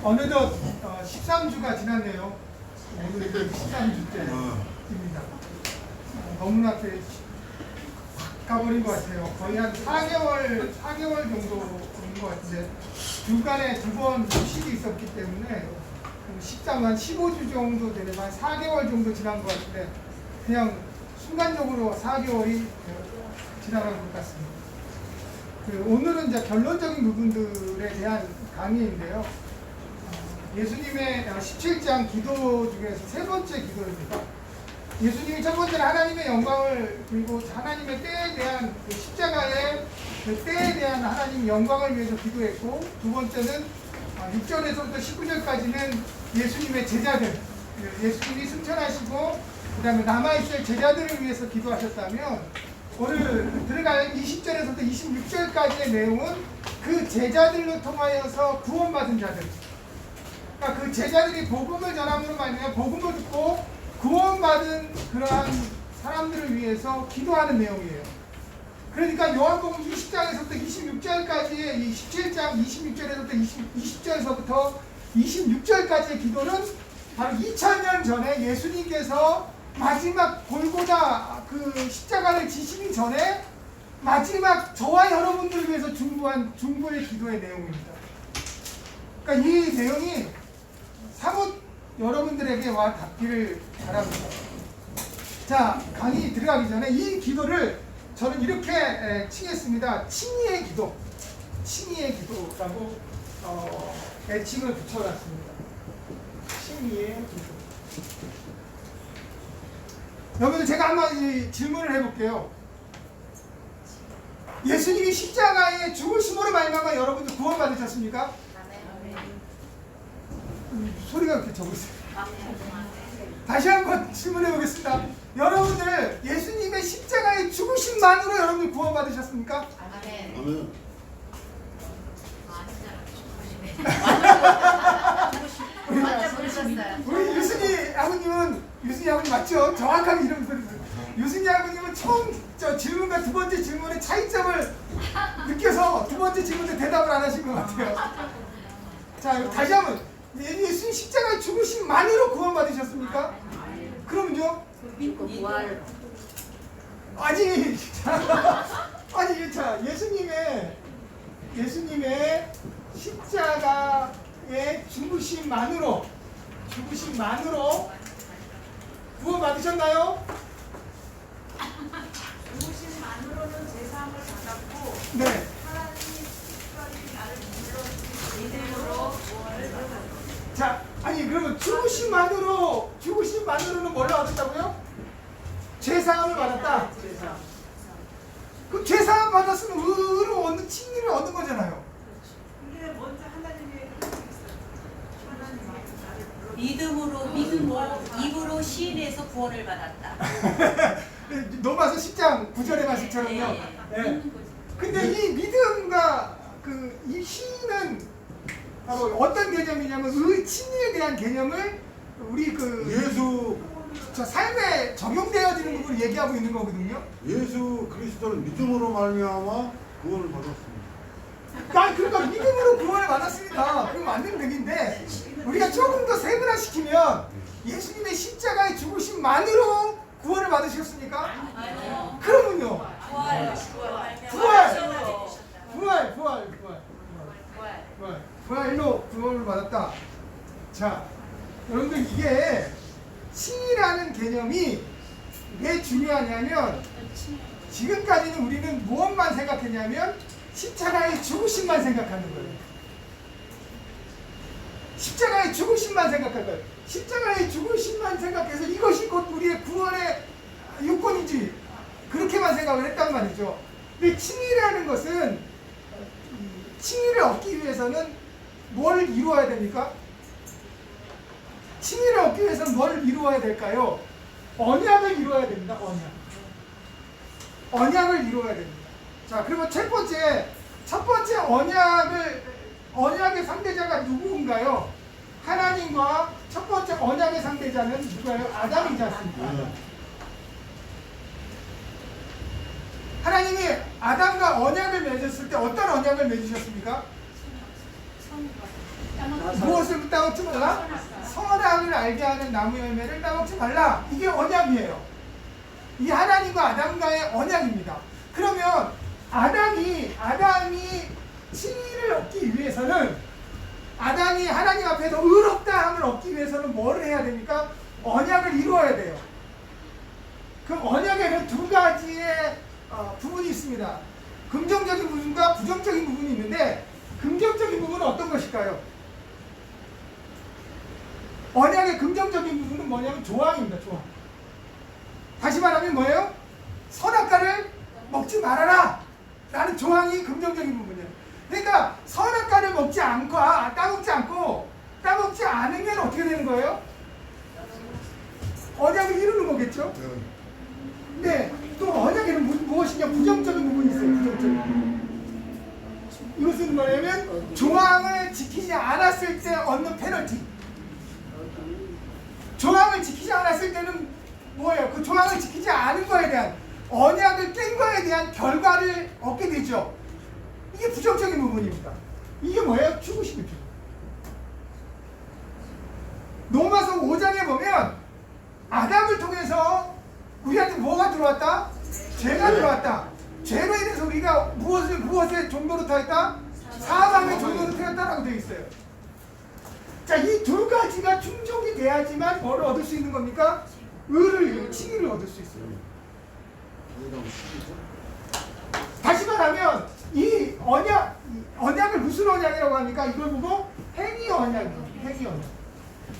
어느덧 13주가 지났네요. 오늘 13주째입니다. 너무나 확 가버린 것 같아요. 거의 한 4개월 정도 것 같은데 중간에 2번 휴식이 있었기 때문에 13, 한 15주 정도 되면 한 4개월 정도 지난 것 같은데 그냥 순간적으로 4개월이 지나간 것 같습니다. 오늘은 이제 결론적인 부분들에 대한 강의인데요. 예수님의 17장 기도 중에서 세 번째 기도입니다. 예수님이 첫 번째는 하나님의 영광을 그리고 하나님의 때에 대한 십자가의 때에 대한 하나님의 영광을 위해서 기도했고, 두 번째는 6절에서부터 19절까지는 예수님의 제자들, 예수님이 승천하시고 그 다음에 남아있을 제자들을 위해서 기도하셨다면, 오늘 들어갈 20절에서부터 26절까지의 내용은 그 제자들로 통하여서 구원받은 자들, 그러니까 그 제자들이 복음을 전함으로 말미암아 복음을 듣고 구원받은 그러한 사람들을 위해서 기도하는 내용이에요. 그러니까 요한복음 20장에서부터 26절까지의 이 17장 26절에서부터 20절에서부터 26절까지의 기도는 바로 2000년 전에 예수님께서 마지막 골고다 그 십자가를 지시기 전에 마지막 저와 여러분들을 위해서 중보한 중보의 기도의 내용입니다. 그러니까 이 내용이 사뭇 여러분들에게 와 닿기를 바랍니다. 자, 강의 들어가기 전에 이 기도를 저는 이렇게 칭했습니다. 칭의의 기도, 칭의의 기도라고 애칭을 붙여놨습니다. 칭의의 기도. 여러분들, 제가 한번 질문을 해볼게요. 예수님이 십자가에 죽으심으로 말미암아 여러분들 구원받으셨습니까? 소리가 그렇게 적으세요. 다시 한번 질문해 보겠습니다. 여러분들, 예수님의 십자가의 죽으심만으로 여러분들 구원받으셨습니까? 아멘. 우리 유순이 아버님은, 유순이 아버님 맞죠? 정확하게 이름 소리세요. 유순이 아버님은 처음 질문과 두 번째 질문의 차이점을 느껴서 두 번째 질문에 대답을 안 하신 것 같아요. 자, 다시 한번, 예수님 십자가의 죽으심만으로 구원받으셨습니까? 그럼요? 아니, 자, 예수님의 십자가의 죽으심만으로 구원받으셨나요? 죽으심만으로는 제사함을 받았고, 네. 하나님이 특별히 나를 불러주신 믿음으로 구원을 받았고. 자, 아니 그러면 죽으심만으로는 뭘 얻었다고요? 죄사함을 받았다. 그럼 죄사함 받았으면 의로 얻는 칭의를 얻는 거잖아요. 근데 먼저 하나님이 나를 불러 믿음으로 믿고 입으로 시인해서 구원을 받았다. 로마서 10장 9절의 말씀처럼요. 네. 근데 이 믿음과 이 시인은 바로 어떤 개념이냐면 칭의에 대한 개념을 우리 예수 삶에 적용되어지는 부분을 얘기하고 있는 거거든요. 예수 그리스도를 믿음으로 말미암아 구원을 받았습니다. 그러니까 믿음으로 구원을 받았습니다. 그건 맞는 얘기인데, 우리가 조금 더 세분화시키면 예수님의 십자가의 죽으심만으로 구원을 받으셨습니까? 그러면요. 부활로 구원을 받았다. 자, 여러분들, 이게 칭의라는 개념이 왜 중요하냐면, 지금까지는 우리는 무엇만 생각했냐면 십자가의 죽으심만 생각하는 거예요. 십자가의 죽으심만 생각할 거예요. 십자가의 죽으심만 생각해서 이것이 곧 우리의 구원의 요건이지, 그렇게만 생각을 했단 말이죠. 근데 칭의라는 것은, 칭의를 얻기 위해서는 뭘 이루어야 됩니까? 칭의를 얻기 위해서는 뭘 이루어야 될까요? 언약을 이루어야 됩니다. 언약을 이루어야 됩니다. 자, 그리고 첫 번째 언약의 상대자가 누구인가요? 하나님과 첫 번째 언약의 상대자는 누구예요? 아담이지 않습니까? 하나님이 아담과 언약을 맺었을 때 어떤 언약을 맺으셨습니까? 무엇을 따먹지 말라? 선악을 알게 하는 나무 열매를 따먹지 말라. 이게 언약이에요. 이 하나님과 아담과의 언약입니다. 그러면 아담이 칭의를 얻기 위해서는, 아담이 하나님 앞에서 의롭다함을 얻기 위해서는 뭐를 해야 됩니까? 언약을 이루어야 돼요. 그 언약에는 두 가지의 부분이 있습니다. 긍정적인 부분과 부정적인 부분이 있는데, 긍정적인 부분은 어떤 것일까요? 언약의 긍정적인 부분은 뭐냐면 조항입니다. 조항. 다시 말하면 뭐예요? 선악과를 먹지 말아라 라는 조항이 긍정적인 부분이에요. 그러니까 선악과를 먹지 않고, 따먹지 않으면 어떻게 되는 거예요? 언약을 이루는 거겠죠? 네. 또 언약에는 무엇이냐? 부정적인 부분이 있어요. 부정적인 부분. 이것은 뭐냐면 조항을 지키지 않았을 때 얻는 페널티. 조항을 지키지 않았을 때는 뭐예요? 그 조항을 지키지 않은 거에 대한, 언약을 깬 거에 대한 결과를 얻게 되죠. 이게 부정적인 부분입니다. 이게 뭐예요? 죽으심이죠. 로마서 5장에 보면 아담을 통해서 우리한테 뭐가 들어왔다? 죄가 들어왔다. 죄로 인해서 우리가 무엇의 종로로 타였다? 사망의 종로로 타였다라고 되어 있어요. 자, 이 두 가지가 충족이 돼야지만 뭐를 얻을 수 있는 겁니까? 칭의를 얻을 수 있어요. 다시 말하면 이 언약을 무슨 언약이라고 합니까? 이걸 보고 행위 언약이에요. 행위 언약.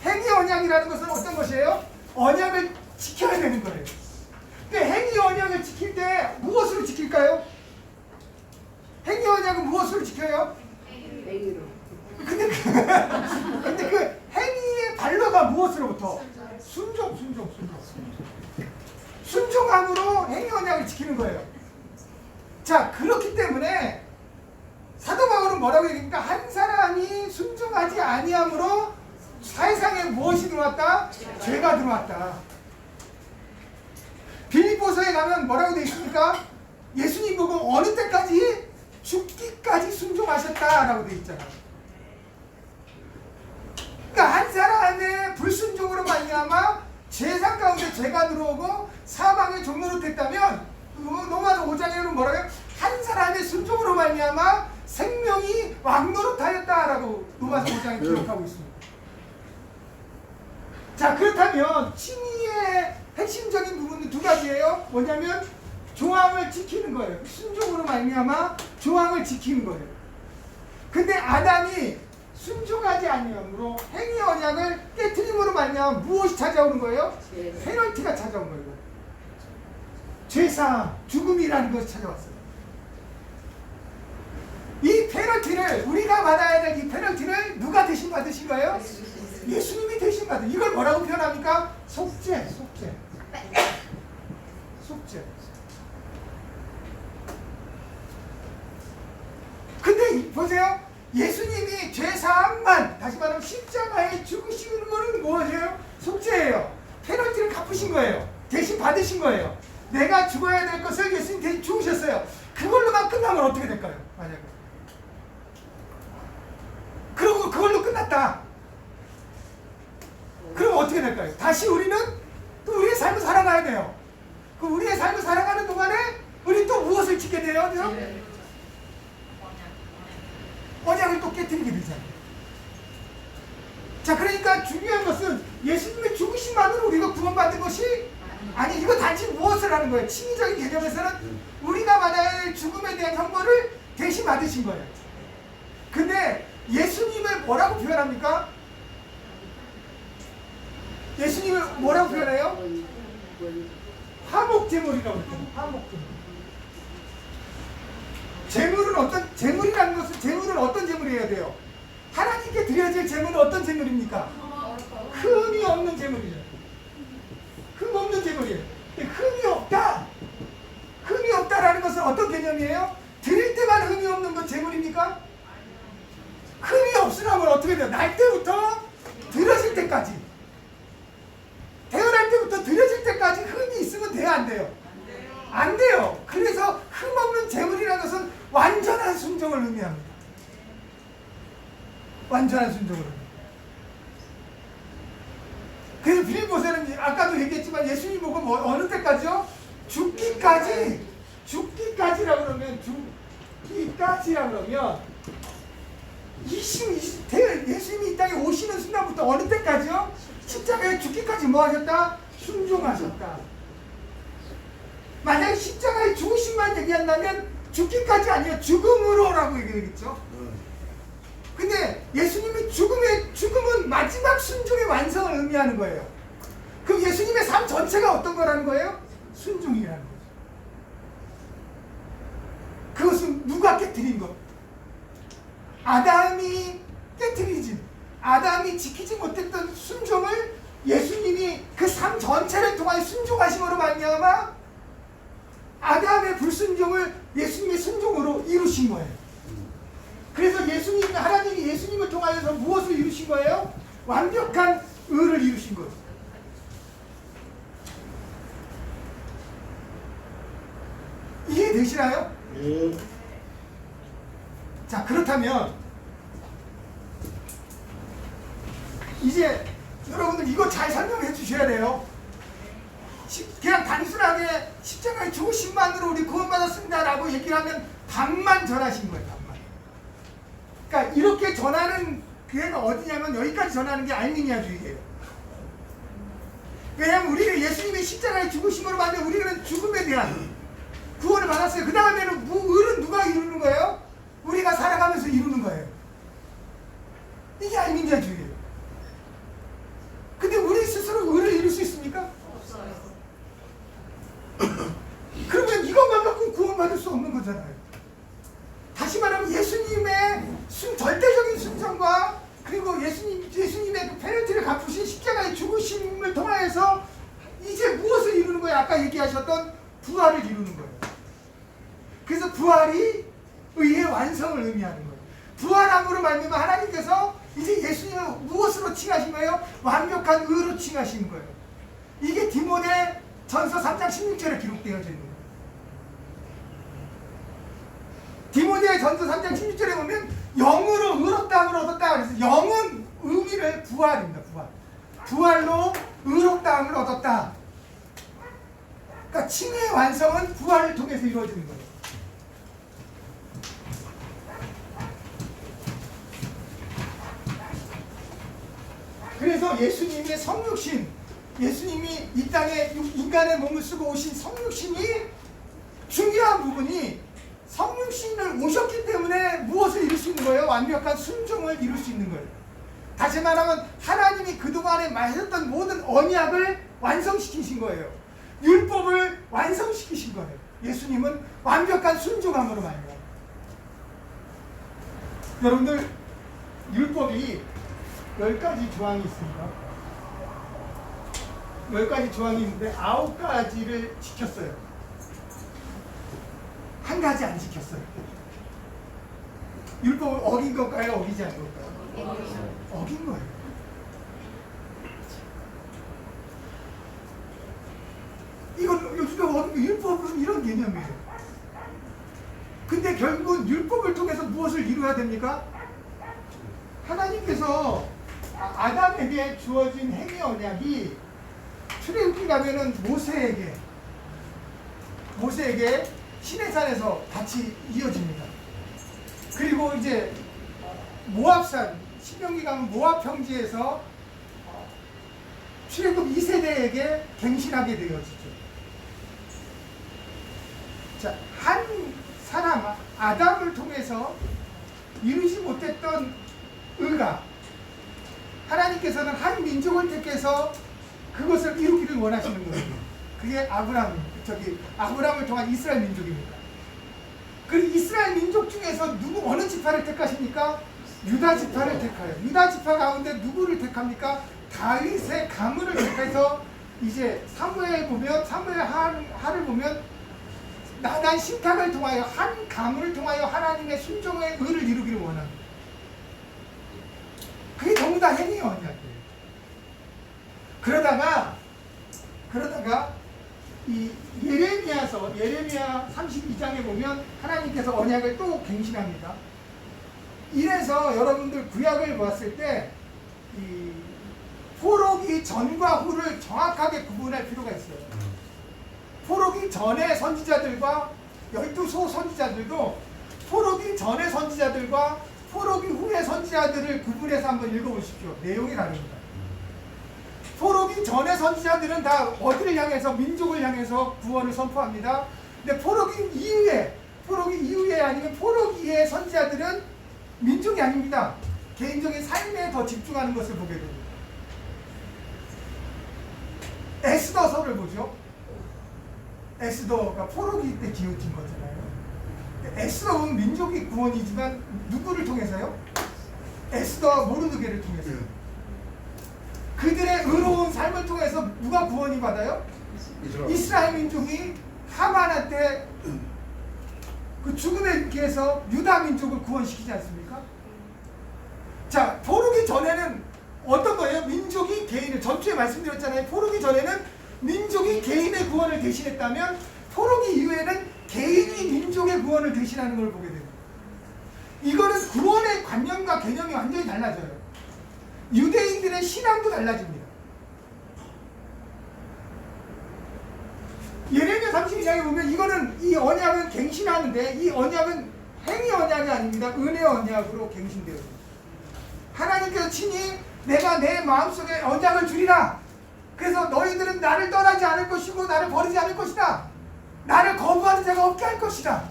행위 언약이라는 것은 어떤 것이에요? 언약을 지켜야 되는 거예요. 근데 행위 언약을 지킬 때 무엇으로 지킬까요? 행위 언약은 무엇으로 지켜요? 근데 그 행위의 반로가 무엇으로부터? 순종함으로 행위 언약을 지키는 거예요. 자, 그렇기 때문에 사도 바울은 뭐라고 얘기합니까? 한 사람이 순종하지 아니함으로 세상에 무엇이 들어왔다? 죄가 들어왔다. 빌립보서에 가면 뭐라고 되어 있습니까? 예수님 보고 어느 때까지? 죽기까지 순종하셨다라고 되어 있잖아요. 그러니까 한 사람의 불순종으로 말미암아 세상 가운데 죄가 들어오고 사망의 종로로 됐다면, 로마서 5장에는 뭐라고 해요? 한 사람의 순종으로 말미암아 생명이 왕노릇하였다라고 로마서 5장에 기록하고 있습니다. 자, 그렇다면 칭의의 핵심적인 부분은 두 가지예요. 뭐냐면 조항을 지키는 거예요. 순종으로 말미암아 조항을 지키는 거예요. 근데 아담이 순종하지 아니함으로 행위 언약을 깨트림으로 말미암아 무엇이 찾아오는 거예요? 페널티가 찾아온 거예요. 죄사, 죽음이라는 것이 찾아왔어요. 이 페널티를, 우리가 받아야 될 이 페널티를 누가 대신 받으신 거예요? 예수님이 대신 받은. 이걸 뭐라고 표현합니까? 속죄. 근데 보세요. 예수님이 죄사함만, 다시 말하면 십자가에 죽으시는 거는 무엇이에요? 속죄예요. 페널티를 갚으신 거예요. 대신 받으신 거예요. 내가 죽어야 될 것을 예수님 대신 죽으셨어요. 그걸로만 끝나면 어떻게 될까요? 만약에 그리고 그걸로 끝났다. 그럼 어떻게 될까요? 다시 우리는 또 우리의 삶을 살아가야 돼요. 그 우리의 삶을 살아가는 동안에 우리 또 무엇을 지게 돼요? 언약을 또 깨뜨리게 되잖아요. 자, 그러니까 중요한 것은 예수님의 죽으심만으로 우리가 구원받은 것이 아니, 이거 단지 무엇을 하는 거예요? 칭의적인 개념에서는 우리가 받아야 할 죽음에 대한 형벌을 대신 받으신 거예요. 근데 예수님을 뭐라고 표현합니까? 예수님을 뭐라고 표현해요? 화목제물이라고 해요. 화목제물. 제물이라는 것은, 제물은 어떤 제물이어야 돼요? 하나님께 드려질 제물은 어떤 제물입니까? 흠이 없는 제물이죠. 흠 없는 제물이에요. 흠이 없다. 흠이 없다라는 것은 어떤 개념이에요? 드릴 때만 흠이 없는 건 제물입니까? 흠이 없으려면 어떻게 돼요? 날 때부터 드려질 때까지, 태어날 때부터 드려질 때까지 흠이 있으면 돼요, 안 돼요? 안 돼요. 그래서 흠 없는 제물이라는 것은 완전한 순종을 의미합니다. 완전한 순종으로. 그래서 빌립보서는 아까도 얘기했지만 예수님 보고 뭐 어느 때까지요? 죽기까지라 그러면 예수님이 이 땅에 오시는 순간부터 어느 때까지요? 십자가에 죽기까지 뭐 하셨다? 순종하셨다. 만약에 십자가에 죽으심만 얘기한다면 죽기까지 아니에요. 죽음으로라고 얘기하겠죠. 근데 예수님의 죽음은 마지막 순종의 완성을 의미하는 거예요. 그럼 예수님의 삶 전체가 어떤 거라는 거예요? 순종이라는 거죠. 그것은 누가 깨뜨린 것? 아담이 지키지 못했던 순종을 예수님이 그 삶 전체를 통하여 순종하심으로 말미암아 아담의 불순종을 예수님의 순종으로 이루신 거예요. 그래서 하나님이 예수님을 통하여서 무엇을 이루신 거예요? 완벽한 의를 이루신 거예요. 이해되시나요? 예. 자, 그렇다면 이제 여러분들 이거 잘 설명해 주셔야 돼요. 그냥 단순하게 십자가의 죽으심만으로 우리 구원받았습니다라고 얘기를 하면 반만 전하신 거예요. 반만. 그러니까 이렇게 전하는 기회가 어디냐면 여기까지 전하는 게 알미니아주의예요. 왜냐하면 우리는 예수님의 십자가의 죽으심으로 말면 우리는 죽음에 대한 구원을 받았어요. 그 다음에는 의는 누가 이루는 거예요? 우리가 살아가면서 이루는 거예요. 이게 알미니아주의예요. 근데 우리 스스로 의를 이룰 수 있습니까? 없어요. 그러면 이것만 갖고 구원받을 수 없는 거잖아요. 다시 말하면 예수님의 절대적인 순종과 그리고 예수님의 그 페널티를 갚으신 십자가의 죽으심을 통하여서 이제 무엇을 이루는 거예요? 아까 얘기하셨던 부활을 이루는 거예요. 그래서 부활이 의의 완성을 의미하는 거예요. 부활함으로 말미암아 하나님께서 이제 예수님을 무엇으로 칭하신 거예요? 완벽한 의로 칭하신 거예요. 이게 디모데 전서 3장 16절에 기록되어져 있는 거예요. 디모데 전서 3장 16절에 보면 영으로 의롭다함을 얻었다. 그래서 영은 의미를 부활입니다. 부활로 의롭다함을 얻었다. 그러니까 칭의 완성은 부활을 통해서 이루어지는 거예요. 그래서 예수님의 성육신, 예수님이 이 땅에 인간의 몸을 쓰고 오신 성육신이 중요한 부분이 성육신을 오셨기 때문에 무엇을 이룰 수 있는 거예요? 완벽한 순종을 이룰 수 있는 거예요. 다시 말하면 하나님이 그동안에 말했던 모든 언약을 완성시키신 거예요. 율법을 완성시키신 거예요. 예수님은 완벽한 순종함으로 말이에요. 여러분들 율법이 10가지 조항이 있습니다. 10가지 조항이 있는데 9가지를 지켰어요. 한 가지 안 지켰어요. 율법을 어긴 걸까요? 어기지 않은 걸까요? 어긴 거예요. 이건 요즘에 어긴 게 율법은 이런 개념이에요. 근데 결국은 율법을 통해서 무엇을 이루어야 됩니까? 하나님께서 아담에게 주어진 행위 언약이 출애굽기 가면은 모세에게 시내산에서 같이 이어집니다. 그리고 이제 모압산, 신명기 가면 모압 평지에서 출애굽 2세대에게 갱신하게 되어지죠. 자, 한 사람 아담을 통해서 이루지 못했던 의가 하나님께서는 한 민족을 택해서 그것을 이루기를 원하시는 거예요. 그게 아브라함을 통한 이스라엘 민족입니다. 그 이스라엘 민족 중에서 어느 지파를 택하십니까? 유다 지파를 택하여. 유다 지파 가운데 누구를 택합니까? 다윗의 가문을 택해서 이제 사무엘 하를 보면 나단 신탁을 통하여 한 가문을 통하여 하나님의 순종의 의를 이루기를 원합니다. 그게 전부 다 행위 언약이에요. 그러다가 이 예레미야 32장에 보면 하나님께서 언약을 또 갱신합니다. 이래서 여러분들 구약을 보았을 때 이 포로기 전과 후를 정확하게 구분할 필요가 있어요. 포로기 전의 선지자들과 12소 선지자들도 포로기 전의 선지자들과 포로기 후의 선지자들을 구분해서 한번 읽어보십시오. 내용이 다릅니다. 포로기 전의 선지자들은 다 어디를 향해서 민족을 향해서 구원을 선포합니다. 근데 포로기 이후에 아니면 포로기의 선지자들은 민족이 아닙니다. 개인적인 삶에 더 집중하는 것을 보게 됩니다. 에스더서를 보죠. 에스더가 포로기 때 기울진 거잖아요. 에스더는 민족이 구원이지만 누구를 통해서요? 에스더와 모르드게를 통해서요. 그들의 의로운 삶을 통해서 누가 구원이 받아요? 이스라엘 민족이 하만한테 그 죽음에 피해서 유다 민족을 구원시키지 않습니까? 자, 포로기 전에는 어떤 거예요? 민족이 개인을, 전주에 말씀드렸잖아요. 포로기 전에는 민족이 개인의 구원을 대신했다면 포로기 이후에는 개인이 민족의 구원을 대신하는 걸 보게 됩니다. 이거는 구원의 관념과 개념이 완전히 달라져요. 유대인들의 신앙도 달라집니다. 예레미야 32장에 보면 이거는 이 언약은 갱신하는데 이 언약은 행위 언약이 아닙니다. 은혜 언약으로 갱신되었습니다. 하나님께서 친히 내가 내 마음속에 언약을 주리라. 그래서 너희들은 나를 떠나지 않을 것이고 나를 버리지 않을 것이다. 나를 거부하는 자가 없게 할 것이다.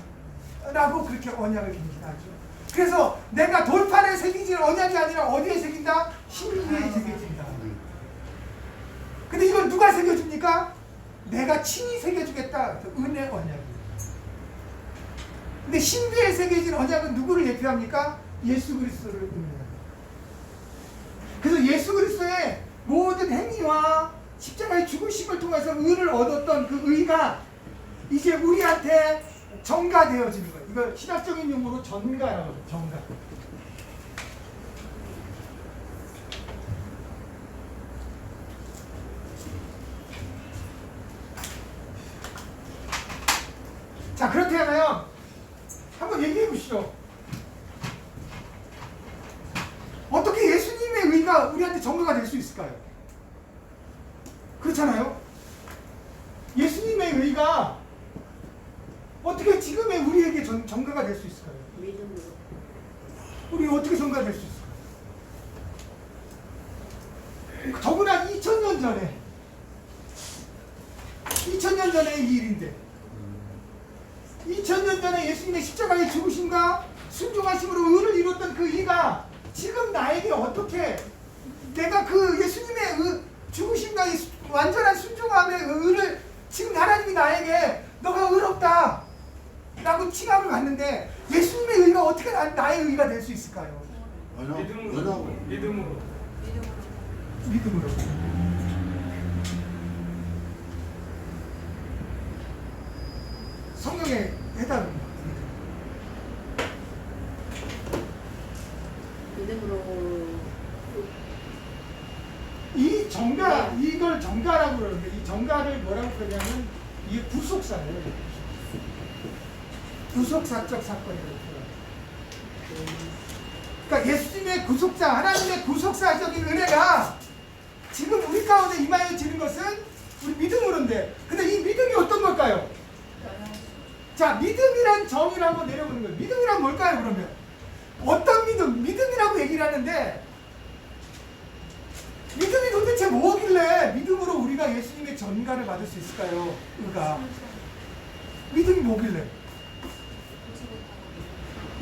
라고 그렇게 언약을 갱신하죠. 그래서 내가 돌판에 새기질 언약이 아니라 어디에 새긴다? 신부에 새겨진다. 근데 이걸 누가 새겨줍니까? 내가 친히 새겨주겠다. 은혜 언약이에요. 근데 신부에 새겨진 언약은 누구를 예표합니까? 예수 그리스도를 의미합니다. 그래서 예수 그리스도의 모든 행위와 십자가의 죽으심을 통해서 의를 얻었던 그 의가 이제 우리한테 전가되어지는 거예요. 이걸 신학적인 용어로 전가라고 해요. 전가. 자, 그렇다면 한번 얘기해 보시죠. 어떻게 예수님의 의가 우리한테 전가가 될 수 있을까요? 그렇잖아요. 예수님의 의가 어떻게 지금의 우리에게 전가가 될 수 있을까요? 믿음으로. 우리 어떻게 전가가 될 수 있을까요? 더구나 2000년 전에 이 일인데 2000년 전에 예수님의 십자가의 죽으심과 순종하심으로 의를 이뤘던 그 의가 지금 나에게 어떻게 내가 그 예수님의 죽으심과 이 완전한 순종함의 의를 지금 하나님이 나에게 너가 의롭다 라고 칭함을 받는데 예수님의 의가 어떻게 나의 의가 될 수 있을까요? 믿음으로. 성경의 해답입니다. 믿음으로. 이 정가, 이걸 정가라고 그러는데 이 정가를 뭐라고 그러냐면 이게 구속사예요. 구속사적 사건이라고 그래요. 그러니까 예수님의 구속사, 하나님의 구속사적인 은혜가 지금 우리 가운데 임하여지는 것은 우리 믿음으로인데, 근데 이 믿음이 어떤 걸까요? 자, 믿음이란 정의를 한번 내려보는 거예요. 믿음이란 뭘까요, 그러면? 어떤 믿음? 믿음이라고 얘기를 하는데 믿음이 도대체 뭐길래 믿음으로 우리가 예수님의 전가를 받을 수 있을까요? 의가. 믿음이 뭐길래?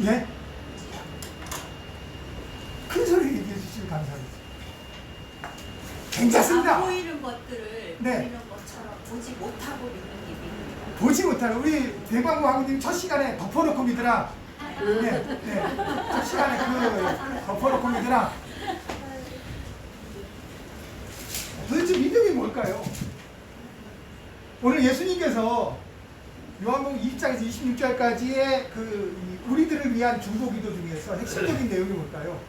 예? 큰 소리 얘기해 주시면 감사하겠습니다. 괜찮습니다. 안 보이는 것들을 네. 보이는 것처럼 보지 못하고 믿는 게 믿음이다. 보지 못하는 우리 대광고 하고님 첫 시간에 덮어놓고 믿으라. 네. 첫 시간에 그 덮어놓고 믿으라. 도대체 믿음이 뭘까요? 오늘 예수님께서 요한복음 20장에서 26절까지의 우리들을 위한 중보기도 중에서 핵심적인 내용이 뭘까요?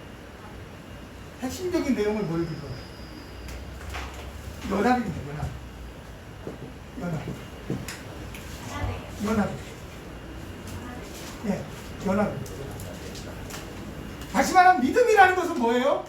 핵심적인 내용을 뭘 읽어요? 연합입니다. 연합. 예, 연합. 다시 말하면 믿음이라는 것은 뭐예요?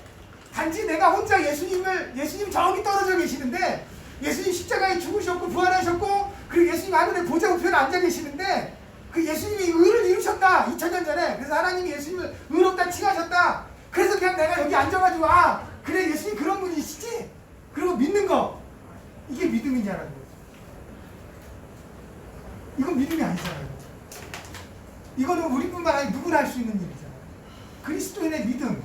단지 내가 혼자 예수님 저기 떨어져 계시는데 예수님 십자가에 죽으셨고 부활하셨고 그리고 예수님 하늘에 보좌 우편에 앉아 계시는데 그 예수님이 의를 이루셨다 2000년 전에. 그래서 하나님이 예수님을 의롭다 칭하셨다. 그래서 그냥 내가 여기 앉아가지고 아 그래 예수님 그런 분이시지? 그리고 믿는 거 이게 믿음이냐라는 거죠. 이건 믿음이 아니잖아요. 이거는 우리뿐만 아니라 누구나 할 수 있는 일이잖아요. 그리스도인의 믿음.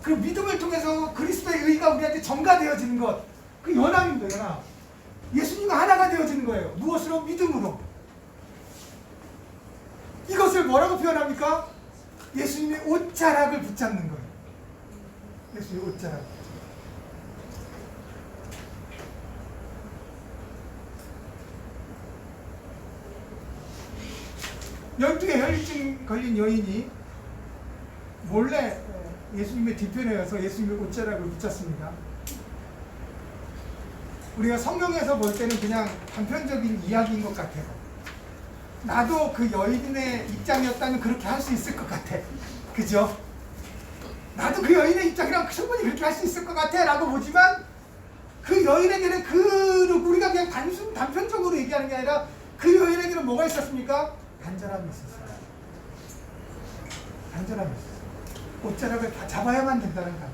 그 믿음을 통해서 그리스도의 의가 우리한테 전가되어지는 것. 그 연합입니다. 연합. 예수님과 하나가 되어지는 거예요. 무엇으로? 믿음으로. 이것을 뭐라고 표현합니까? 예수님의 옷자락을 붙잡는 거예요. 예수님의 옷자락. 열두의 혈증 걸린 여인이 몰래 예수님의 뒤편에 와서 예수님의 옷자락을 붙잡습니다. 우리가 성경에서 볼 때는 그냥 단편적인 이야기인 것 같아요. 나도 그 여인의 입장이었다면 그렇게 할 수 있을 것 같아. 그죠? 나도 그 여인의 입장이라면 충분히 그렇게 할 수 있을 것 같아 라고 보지만 그 여인에게는 우리가 그냥 단편적으로 얘기하는 게 아니라 그 여인에게는 뭐가 있었습니까? 간절함이 있었어요. 간절함이 있었어요. 옷자락을 다 잡아야만 된다는 감.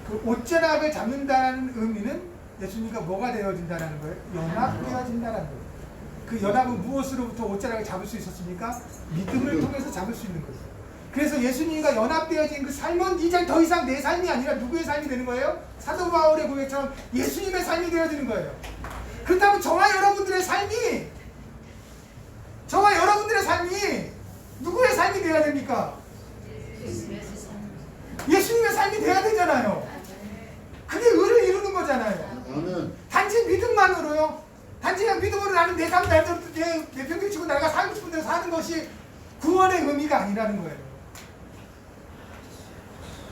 그 옷자락을 잡는다는 의미는 예수님과 뭐가 되어진다는 거예요? 연합되어진다는 거예요. 그 연합은 무엇으로부터 옷자락을 잡을 수 있었습니까? 믿음을 통해서 잡을 수 있는 거죠. 그래서 예수님과 연합되어진 그 삶은 이제 더 이상 내 삶이 아니라 누구의 삶이 되는 거예요? 사도 바울의 고백처럼 예수님의 삶이 되어지는 거예요. 그렇다면 저와 여러분들의 삶이 누구의 삶이 되어야 됩니까? 예수님의 삶이 되어야 되잖아요. 그게 의를 이루는 거잖아요. 단지 믿음만으로요. 단지 그냥 믿음으로 나는 내 삶 내 평균 치고 내가 살고 싶은 대로 사는 것이 구원의 의미가 아니라는 거예요.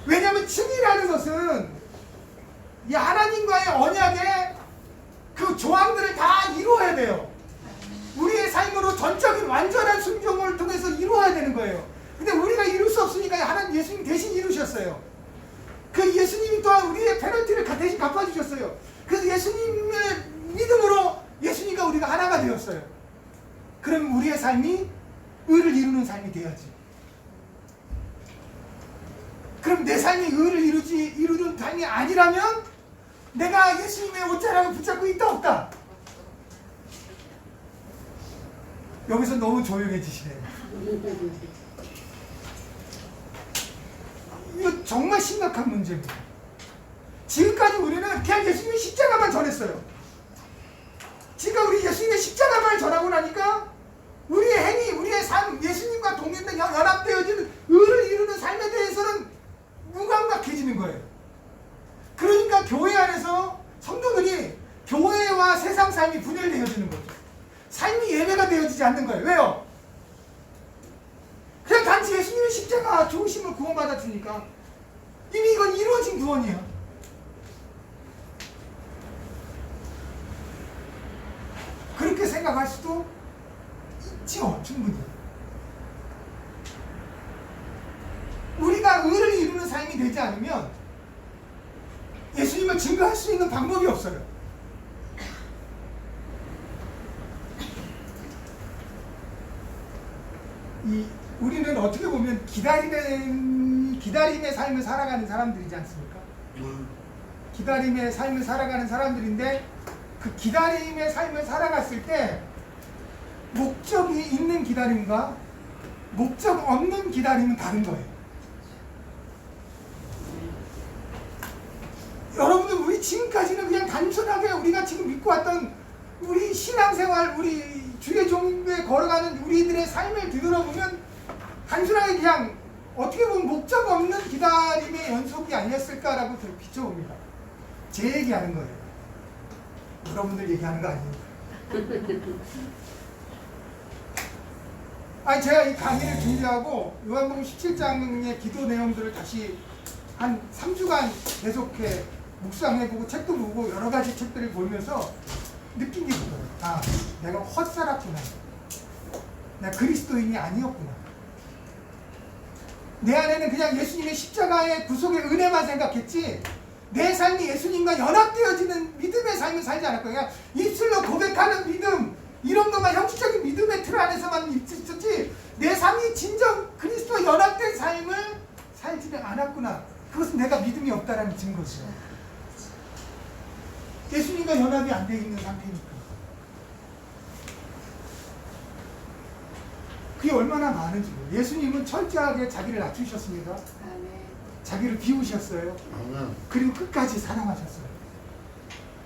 왜냐하면 칭이라는 것은 이 하나님과의 언약의 그 조항들을 다 이루어야 돼요. 우리의 삶으로 전적인 완전한 순종을 통해서 이루어야 되는 거예요. 근데 우리가 이룰 수 없으니까 하나님 예수님 대신 이루셨어요. 그 예수님이 또한 우리의 페널티를 대신 갚아주셨어요. 그래서 예수님의 믿음으로 예수님과 우리가 하나가 되었어요. 그럼 우리의 삶이 의를 이루는 삶이 돼야지. 그럼 내 삶이 의를 이루는 삶이 아니라면 내가 예수님의 옷자락을 붙잡고 있다 없다? 여기서 너무 조용해지시네요. 이거 정말 심각한 문제입니다. 지금까지 우리는 그냥 예수님의 십자가만 전했어요. 지금 우리 예수님의 십자가만 전하고 나니까 우리의 행위, 우리의 삶, 예수님과 동행된 연합되어진 의를 이루는 삶에 대해서는 무감각해지는 거예요. 그러니까 교회 안에서 성도들이 교회와 세상 삶이 분열되어지는 거죠. 삶이 예배가 되어지지 않는 거예요. 왜요? 그냥 단지 예수님의 십자가 죽으심을 구원받았으니까 이미 이건 이루어진 구원이야. 그렇게 생각할 수도 있죠. 충분히. 우리가 의를 이루는 삶이 되지 않으면 예수님을 증거할 수 있는 방법이 없어요. 우리는 어떻게 보면 기다림의 삶을 살아가는 사람들이지 않습니까? 기다림의 삶을 살아가는 사람들인데 그 기다림의 삶을 살아갔을 때 목적이 있는 기다림과 목적 없는 기다림은 다른 거예요. 여러분들 우리 지금까지는 그냥 단순하게 우리가 지금 믿고 왔던 우리 신앙생활, 우리 주의 종교에 걸어가는 우리들의 삶을 뒤돌아보면 단순하게 그냥 어떻게 보면 목적 없는 기다림의 연속이 아니었을까라고 비춰봅니다. 제 얘기하는 거예요. 여러분들 얘기하는 거 아닙니다. 아니 제가 이 강의를 준비하고 요한복음 17장의 기도 내용들을 다시 한 3주간 계속해 묵상해보고 책도 보고 여러 가지 책들을 보면서 느낀 게 그거예요. 아, 내가 헛살았구나. 내가 그리스도인이 아니었구나. 내 안에는 그냥 예수님의 십자가의 구속의 은혜만 생각했지 내 삶이 예수님과 연합되어지는 믿음의 삶을 살지 않았고 그냥 입술로 고백하는 믿음 이런 것만 형식적인 믿음의 틀 안에서만 있었지 내 삶이 진정 그리스도와 연합된 삶을 살지는 않았구나. 그것은 내가 믿음이 없다라는 증거죠. 예수님과 연합이 안 돼 있는 상태니까. 그게 얼마나 많은지. 예수님은 철저하게 자기를 낮추셨습니다. 자기를 비우셨어요. 그리고 끝까지 사랑하셨어요.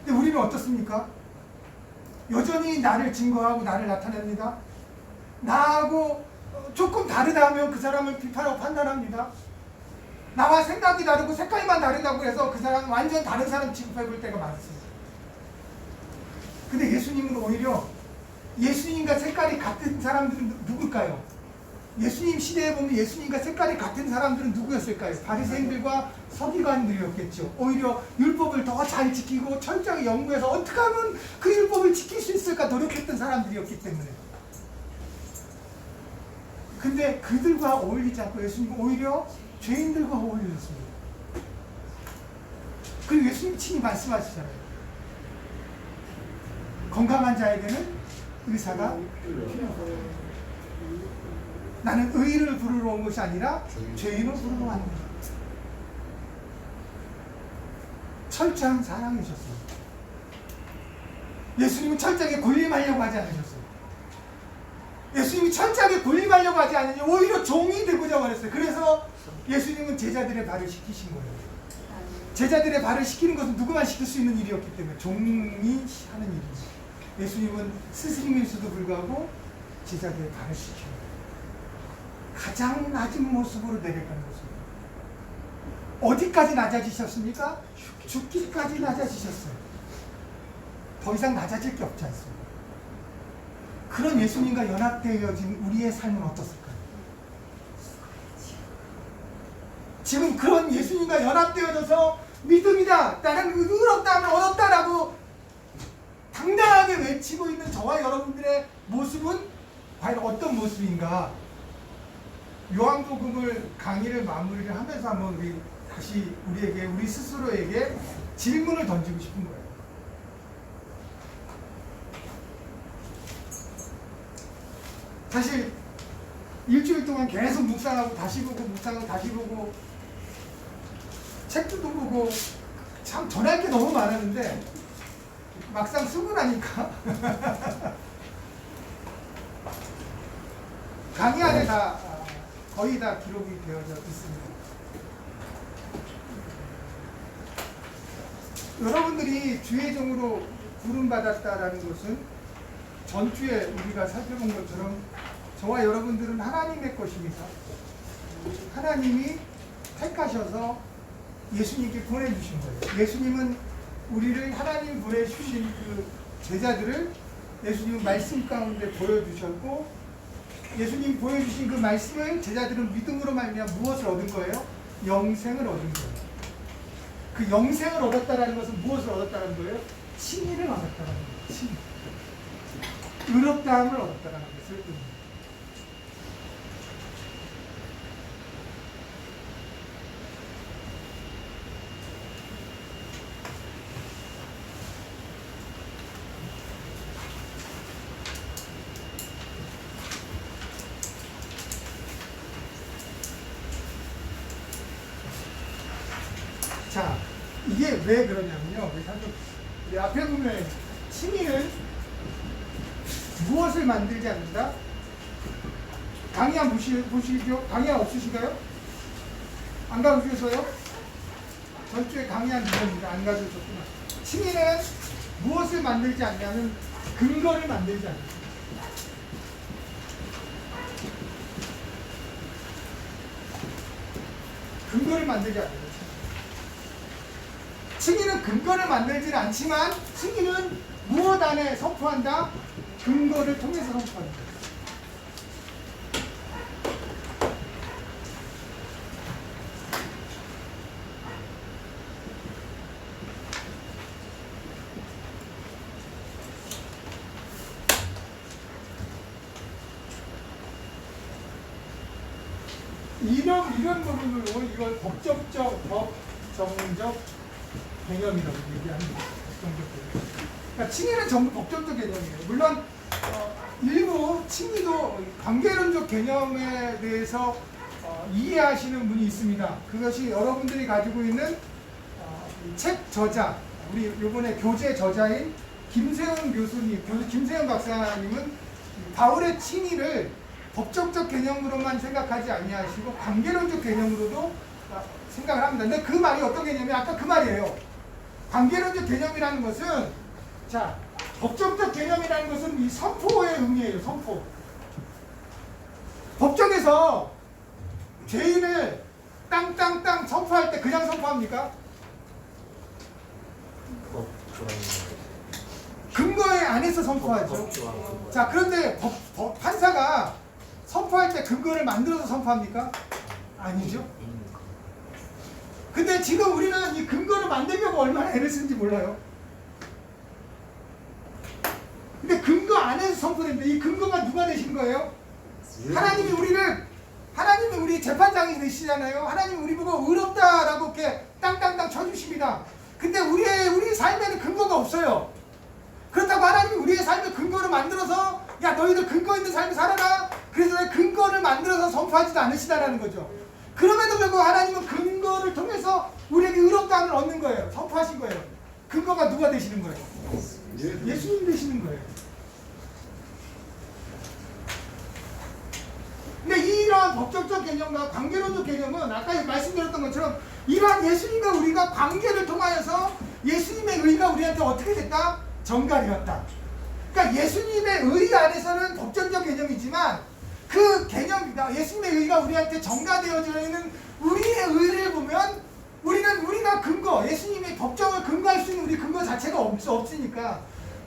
근데 우리는 어떻습니까? 여전히 나를 증거하고 나를 나타냅니다. 나하고 조금 다르다 하면 그 사람을 비판하고 판단합니다. 나와 생각이 다르고 색깔만 다르다고 해서 그 사람은 완전 다른 사람 취급해 볼 때가 많습니다. 근데 예수님은 오히려 예수님과 색깔이 같은 사람들은 누굴까요? 예수님 시대에 보면 예수님과 색깔이 같은 사람들은 누구였을까요? 바리새인들과 서기관들이었겠죠. 오히려 율법을 더 잘 지키고 철저하게 연구해서 어떻게 하면 그 율법을 지킬 수 있을까 노력했던 사람들이었기 때문에. 근데 그들과 어울리지 않고 예수님은 오히려 죄인들과 어울리셨습니다. 그리고 예수님 친히 말씀하시잖아요. 건강한 자에게는 의사가 필요하다. 나는 의를 부르러 온 것이 아니라 죄인을 부르러 왔느니라. 철저한 사랑이셨습니다. 예수님은 철저하게 군림하려고 하지 않으셨어요. 예수님이 철저하게 군림하려고 하지 않으니 오히려 종이 되고자 원했어요. 그래서 예수님은 제자들의 발을 씻기신 거예요. 제자들의 발을 씻기는 것은 누구만 시킬 수 있는 일이었기 때문에 종이 하는 일이죠. 예수님은 스승님일수도 불구하고 제자들의 발을 씻기는 거예요. 가장 낮은 모습으로 내려가는 것입니다. 어디까지 낮아지셨습니까? 죽기까지 낮아지셨어요. 더 이상 낮아질 게 없지 않습니까? 그런 예수님과 연합되어진 우리의 삶은 어떻을까요? 지금 그런 예수님과 연합되어져서 믿음이다, 나는 의롭다 하면 얻었다라고 당당하게 외치고 있는 저와 여러분들의 모습은 과연 어떤 모습인가? 요한복음을 강의를 마무리를 하면서 한번 우리 다시 우리 스스로에게 질문을 던지고 싶은 거예요. 사실 일주일 동안 계속 묵상하고 다시 보고 묵상하고 다시 보고 책도 보고 참 전할 게 너무 많았는데 막상 쓰고 나니까 강의 안에 다 거의 다 기록이 되어져 있습니다. 여러분들이 주의 종으로 부름받았다라는 것은 전주에 우리가 살펴본 것처럼 저와 여러분들은 하나님의 것입니다. 하나님이 택하셔서 예수님께 보내주신 거예요. 예수님은 우리를 하나님 보내주신 그 제자들을 예수님은 말씀 가운데 보여주셨고 예수님이 보여주신 그 말씀을 제자들은 믿음으로 말미암아 무엇을 얻은 거예요? 영생을 얻은 거예요. 그 영생을 얻었다는 것은 무엇을 얻었다는 거예요? 칭의를 얻었다는 거예요. 칭의. 의롭다함을 얻었다는 것을 의미합니다. 자, 이게 왜 그러냐면요. 우리 앞에 보면 칭의는 무엇을 만들지 않는다? 강의 한 보시죠. 강의 한 없으신가요? 안 가보셨어요? 전주에 강의 한 주셨는데 안 가보셨구나. 칭의는 무엇을 만들지 않냐면 근거를 만들지 않는다. 근거를 만들지 않는다. 승리는 근거를 만들지는 않지만 승리는 무엇 안에 선포한다? 근거를 통해서 선포한다. 이런 부분으로 이걸 법정적 개념이라고 얘기합니다. 법정적 개념. 그러니까 칭의는 전부 법정적 개념이에요. 물론 일부 칭의도 관계론적 개념에 대해서 이해하시는 분이 있습니다. 그것이 여러분들이 가지고 있는 책 저자, 우리 이번에 교재 저자인 김세훈 교수님, 김세훈 박사님은 바울의 칭의를 법정적 개념으로만 생각하지 아니하시고 관계론적 개념으로도 생각을 합니다. 근데 그 말이 어떤 개념이에요? 아까 그 말이에요. 관계론적 개념이라는 것은, 자, 법정적 개념이라는 것은 이 선포의 의미예요. 선포. 법정에서 죄인을 땅땅땅 선포할 때 그냥 선포합니까? 근거에 안에서 선포하죠. 자, 그런데 판사가 선포할 때 근거를 만들어서 선포합니까? 아니죠. 근데 지금 우리는 이 근거를 만들려고 얼마나 애를 쓰는지 몰라요. 근데 근거 안에서 선포됩니다. 이 근거가 누가 되신 거예요? 하나님이 우리 재판장이 되시잖아요. 하나님이 우리 보고 의롭다라고 이렇게 땅땅땅 쳐주십니다. 근데 우리 삶에는 근거가 없어요. 그렇다고 하나님이 우리의 삶의 근거를 만들어서 야 너희들 근거 있는 삶을 살아라. 그래서 근거를 만들어서 선포하지도 않으시다라는 거죠. 그럼에도 불구하고 하나님은 근거를 통해서 우리에게 의롭다함을 얻는 거예요. 선포하신 거예요. 근거가 누가 되시는 거예요? 예수님 되시는 거예요. 근데 이러한 법적적 개념과 관계론적 개념은 아까 말씀드렸던 것처럼 이러한 예수님과 우리가 관계를 통하여서 예수님의 의가 우리한테 어떻게 됐다? 전가되었다. 그러니까 예수님의 의 안에서는 법정적 개념이지만 그 개념이다. 예수님의 의가 우리한테 전가되어져 있는 우리의 의를 보면 우리가 근거, 예수님의 법정을 근거할 수 있는 우리 근거 자체가 없으니까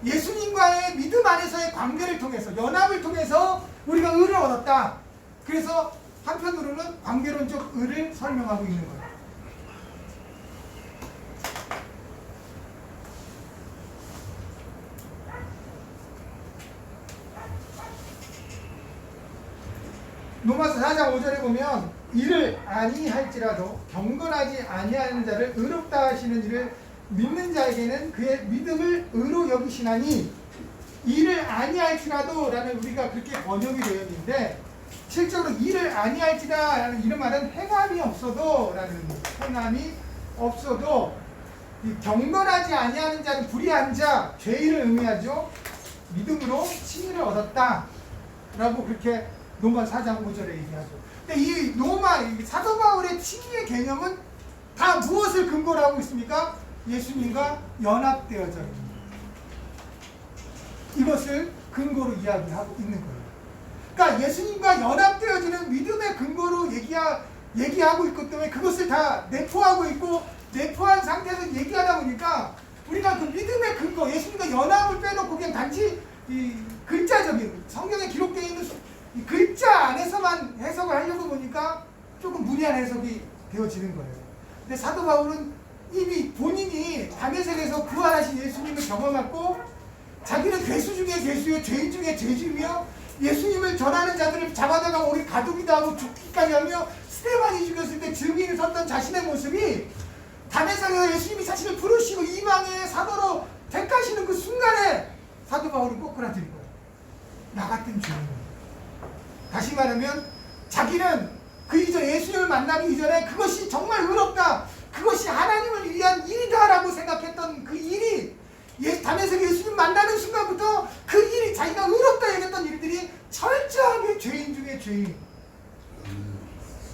예수님과의 믿음 안에서의 관계를 통해서 연합을 통해서 우리가 의를 얻었다. 그래서 한편으로는 관계론적 의를 설명하고 있는 거예요. 로마서 4장 5절에 보면 이를 아니할지라도 경건하지 아니하는 자를 의롭다 하시는 이를 믿는 자에게는 그의 믿음을 의로 여기시나니 이를 아니할지라도 라는 우리가 그렇게 번역이 되어 있는데 실제로 이를 아니할지라 라는 이런 말은 행함이 없어도 라는 행함이 없어도 이 경건하지 아니하는 자는 불의한 자, 죄인을 의미하죠. 믿음으로 칭의를 얻었다 라고 그렇게 로마 4장 5절에 얘기하죠. 근데 이 사도 바울의 칭의의 개념은 다 무엇을 근거로 하고 있습니까? 예수님과 연합되어져 있는 이것을 근거로 이야기하고 있는 거예요. 그러니까 예수님과 연합되어지는 믿음의 근거로 얘기하고 있기 때문에 그것을 다 내포하고 있고 내포한 상태에서 얘기하다 보니까 우리가 그 믿음의 근거, 예수님과 연합을 빼놓고 그냥 단지 이 글자적인 성경에 기록되어 있는 이 글자 안에서만 해석을 하려고 보니까 조금 무리한 해석이 되어지는 거예요. 근데 사도 바울은 이미 본인이 다메섹에서 부활하신 예수님을 경험했고 자기는 괴수 중에 괴수요 죄인 중에 죄인이며 예수님을 전하는 자들을 잡아다가 오리 가두기도 하고 죽기까지 하며 스데반이 죽였을 때 증인을 섰던 자신의 모습이 다메섹에서 예수님이 자신을 부르시고 이방의 사도로 택하시는 그 순간에 사도 바울은 꼬꾸라진 거예요. 나 같은 죄인. 다시 말하면 자기는 그 이전 예수님을 만나기 이전에 그것이 정말 의롭다, 그것이 하나님을 위한 일이다 라고 생각했던 그 일이 다메섹 예수님 만나는 순간부터 그 일이 자기가 의롭다 얘기했던 일들이 철저하게 죄인 중에 죄인,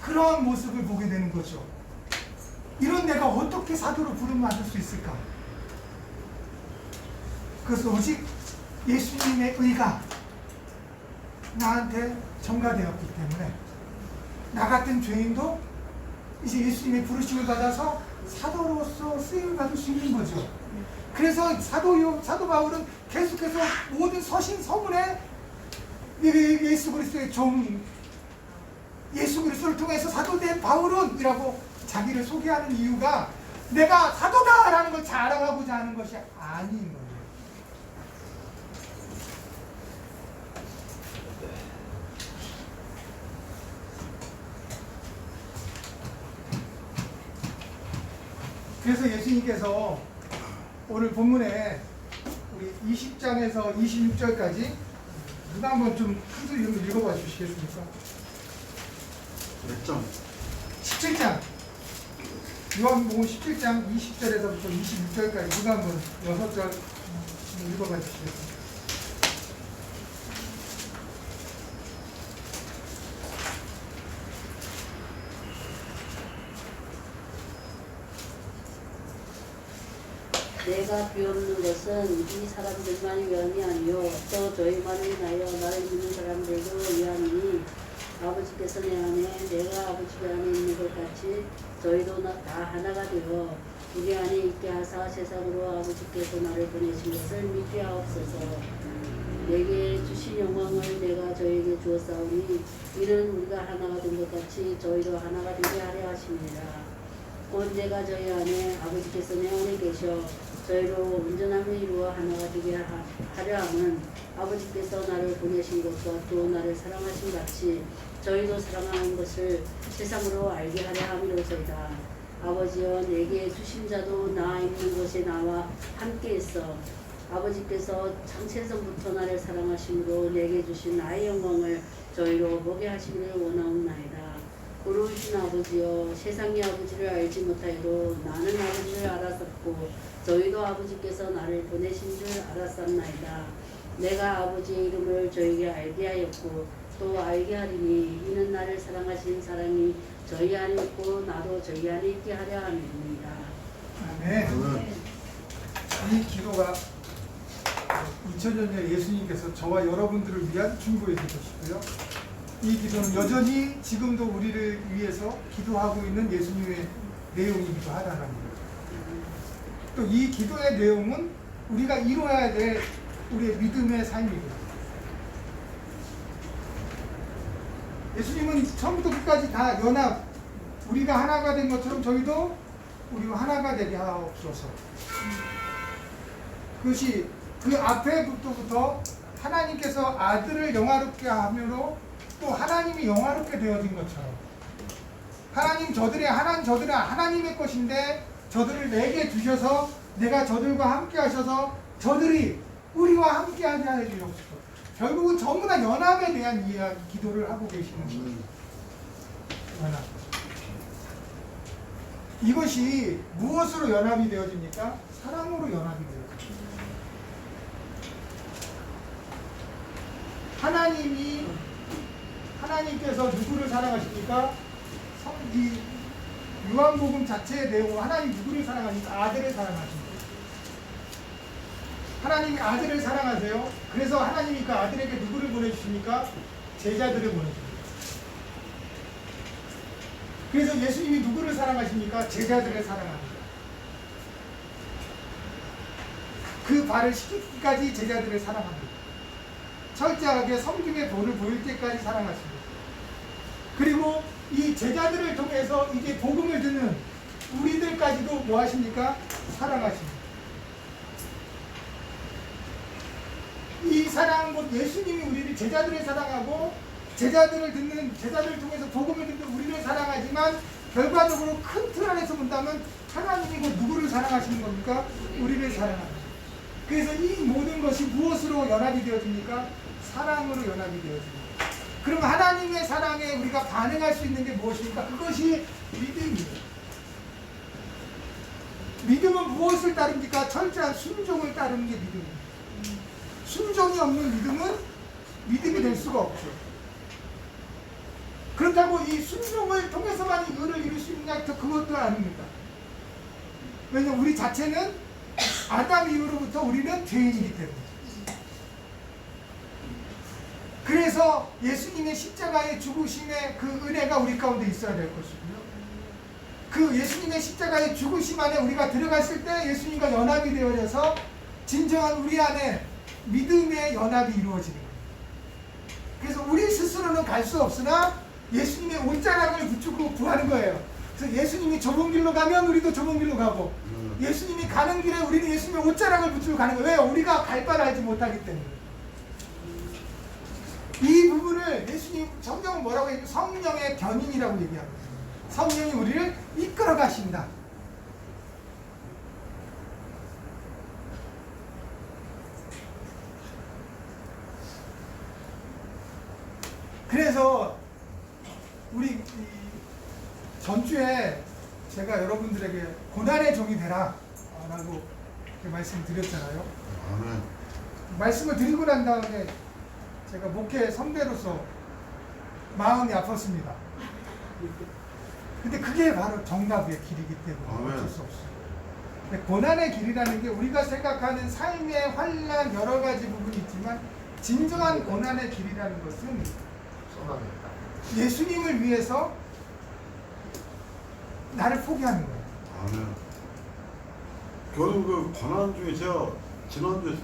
그러한 모습을 보게 되는 거죠. 이런 내가 어떻게 사도로 부름받을 수 있을까? 그것은 오직 예수님의 의가 나한테 전가되었기 때문에 나 같은 죄인도 이제 예수님의 부르심을 받아서 사도로서 쓰임을 받을 수 있는 거죠. 그래서 사도 바울은 계속해서 모든 서신 서문에 예수 그리스도의 종, 예수 그리스도를 통해서 사도된 바울은 이라고 자기를 소개하는 이유가 내가 사도다라는 걸 자랑하고자 하는 것이 아닌 거예요. 그래서 예수님께서 오늘 본문에 우리 20장에서 26절까지 누가 한번 좀 큰 소리로 읽어봐 주시겠습니까? 몇 점? 17장 요한복음 17장 20절에서부터 26절까지 누가 한번 6절 읽어봐 주시겠습니까? 내가 비웃는 것은 이 사람들만이 위함이 아니요 또 저희만을 인하여 나를 믿는 사람들도 위함이니 아버지께서 내 안에 내가 아버지 안에 있는 것 같이 저희도 다 하나가 되어 우리 안에 있게 하사 세상으로 아버지께서 나를 보내신 것을 믿게 하옵소서. 내게 주신 영광을 내가 저에게 주었사오니 이는 우리가 하나가 된 것 같이 저희도 하나가 되게 하려 하심이니라. 곧 내가 저희 안에 아버지께서 내 안에 계셔 저희로 온전함을 이루어 하나가 되게 하려 함은 아버지께서 나를 보내신 것과 또 나를 사랑하신 같이 저희도 사랑하는 것을 세상으로 알게 하려 함이로소이다. 아버지여 내게 주신 자도 나 있는 곳에 나와 함께 있어 아버지께서 창세전부터 나를 사랑하심으로 내게 주신 나의 영광을 저희로 보게 하시기를 원하옵나이다. 고르신 아버지여 세상이 아버지를 알지 못하여도 나는 아버지를 알았었고 저희도 아버지께서 나를 보내신 줄 알았었나이다. 내가 아버지의 이름을 저에게 알게 하였고 또 알게 하리니 이는 나를 사랑하신 사랑이 저희 안에 있고 나도 저희 안에 있게 하려 함입니다. 아멘. 이 기도가 2000년 전에 예수님께서 저와 여러분들을 위한 중보의 기도시고요. 이 기도는 여전히 지금도 우리를 위해서 기도하고 있는 예수님의 내용이기도 하다는 거예요. 또 이 기도의 내용은 우리가 이루어야 될 우리의 믿음의 삶이고요. 예수님은 처음부터 끝까지 다 연합, 우리가 하나가 된 것처럼 저희도 우리가 하나가 되게 하옵소서. 그것이 그 앞에부터 하나님께서 아들을 영화롭게 함으로 또 하나님이 영화롭게 되어진 것처럼 하나님 저들의 하나님의 것인데 저들을 내게 주셔서 내가 저들과 함께 하셔서 저들이 우리와 함께 하게 하여 주옵소서. 결국은 전부 다 연합에 대한 이야기, 기도를 하고 계시는 거예요. 연합. 이것이 무엇으로 연합이 되어집니까? 사랑으로 연합이 되어집니다. 하나님께서 누구를 사랑하십니까? 이 요한복음 자체의 내용은 하나님 누구를 사랑하십니까? 아들을 사랑하십니다. 하나님이 아들을 사랑하세요. 그래서 하나님이 그 아들에게 누구를 보내주십니까? 제자들을 보내줍니다. 그래서 예수님이 누구를 사랑하십니까? 제자들을 사랑합니다. 그 발을 씻기까지 제자들을 사랑합니다. 철저하게 섬김의 도를 보일 때까지 사랑하십니다. 그리고 이 제자들을 통해서 이제 복음을 듣는 우리들까지도 뭐 하십니까? 사랑하십니다. 이 사랑, 곧 예수님이 우리를 제자들을 사랑하고 제자들을 통해서 복음을 듣는 우리를 사랑하지만 결과적으로 큰 틀 안에서 본다면 하나님이 곧 누구를 사랑하시는 겁니까? 우리를 사랑합니다. 그래서 이 모든 것이 무엇으로 연합이 되어집니까? 사랑으로 연합이 되어집니다. 그럼 하나님의 사랑에 우리가 반응할 수 있는 게 무엇입니까? 그것이 믿음이에요. 믿음은 무엇을 따릅니까? 철저한 순종을 따르는 게 믿음입니다. 순종이 없는 믿음은 믿음이 될 수가 없죠. 그렇다고 이 순종을 통해서만 이 의를 이룰 수 있느냐? 그것도 아닙니다. 왜냐하면 우리 자체는 아담 이후로부터 우리는 죄인이기 때문에. 그래서 예수님의 십자가의 죽으심의 그 은혜가 우리 가운데 있어야 될 것이고요. 그 예수님의 십자가의 죽으심 안에 우리가 들어갔을 때 예수님과 연합이 되어져서 진정한 우리 안에 믿음의 연합이 이루어지는 거예요. 그래서 우리 스스로는 갈 수 없으나 예수님의 옷자락을 붙이고 구하는 거예요. 그래서 예수님이 좁은 길로 가면 우리도 좁은 길로 가고 예수님이 가는 길에 우리는 예수님의 옷자락을 붙이고 가는 거예요. 왜요? 우리가 갈 바를 알지 못하기 때문에. 이 부분을 예수님 성경은 뭐라고 얘기해요? 성령의 견인이라고 얘기합니다. 성령이 우리를 이끌어 가신다. 그래서 우리 이 전주에 제가 여러분들에게 고난의 종이 되라 라고 말씀드렸잖아요. 아멘. 말씀을 드리고 난 다음에 제가 목회 선배로서 마음이 아팠습니다. 근데 그게 바로 정답의 길이기 때문에 어쩔 수 없어요. 근데 고난의 길이라는 게 우리가 생각하는 삶의 환난 여러 가지 부분이 있지만 진정한 고난의 길이라는 것은 예수님을 위해서 나를 포기하는 거예요. 아멘. 결국 그 고난 중에 제가 지난주에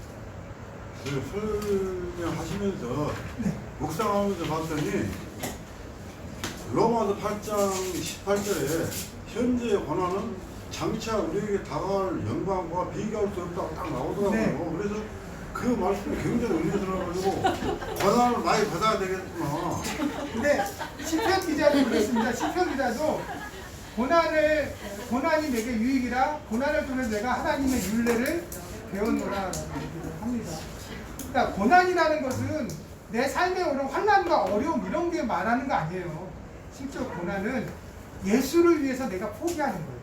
설명하시면서 네. 묵상하면서 봤더니 로마서 8장 18절에 현재의 고난은 장차 우리에게 다가올 영광과 비교할 수 없다고 딱 나오더라고요. 네. 그래서 그 말씀이 굉장히 의미스러워가지고 고난을 많이 받아야 되겠구나. 근데 시편 기자도 그랬습니다. 시편 기자도 고난이 내게 유익이라 고난을 통해 내가 하나님의 율례를 배웠노라라고 얘기를 합니다. 그러니까 고난이라는 것은 내 삶에 오는 환난과 어려움 이런 게 말하는 거 아니에요. 실제로 고난은 예수를 위해서 내가 포기하는 거예요.